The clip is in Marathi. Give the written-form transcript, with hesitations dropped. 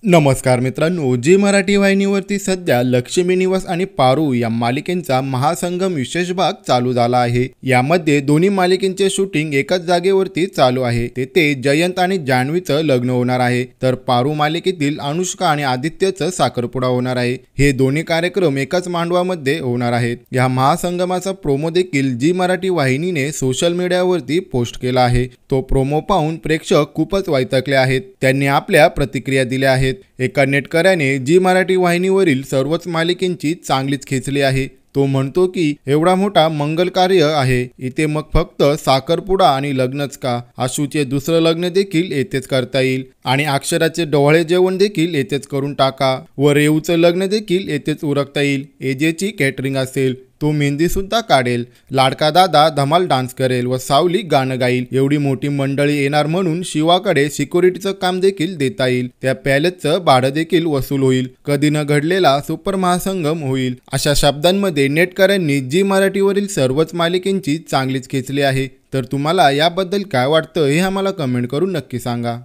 नमस्कार मित्रांनो, जी मराठी वाहिनीवरती सध्या लक्ष्मी निवास आणि पारू या मालिकेचा महासंगम विशेष भाग चालू झाला आहे। यामध्ये दोन्ही मालिकेचे शूटिंग एकाच जागेवरती चालू आहे। तेथे जयंत आणि जान्हवीचं लग्न होणार आहे, तर पारू मालिकेतील अनुष्का आणि आदित्यचं साखरपुडा होणार आहे। हे दोन्ही कार्यक्रम एकाच मांडवामध्ये होणार आहेत। या महासंगमाचा प्रोमो देखील जी मराठी वाहिनीने सोशल मीडियावरती पोस्ट केला आहे। तो प्रोमो पाहून प्रेक्षक खूपच वैतागले आहेत। त्यांनी आपल्या प्रतिक्रिया दिल्या आहेत। एका नेटकऱ्याने जी मराठी वाहिनीवरील सर्वच मालिकेंची चांगलीच खेचली आहे। तो म्हणतो की एवढा मोठा मंगल कार्य आहे, इथे मग फक्त साखरपुडा आणि लग्नच का? आशूचे दुसरं लग्न देखील येथेच करता येईल आणि अक्षराचे डोहाळे जेवण देखील येथेच करून टाका व रेऊचं लग्न देखील येथेच उरकता येईल। एजेची कॅटरिंग असेल, तो मेहंदी सुद्धा काढेल, लाडका दादा धमाल डान्स करेल व सावली गाणं गाईल। एवढी मोठी मंडळी येणार म्हणून शिवाकडे सिक्युरिटीचं काम देखील देता येईल। त्या पॅलेसचं भाडं देखील वसूल होईल। कधी न घडलेला सुपर महासंगम होईल। अशा शब्दांमध्ये नेटकऱ्यांनी जी मराठीवरील सर्वच मालिकेंची चांगलीच खेचली आहे। तर तुम्हाला याबद्दल काय वाटतं हे आम्हाला कमेंट करून नक्की सांगा।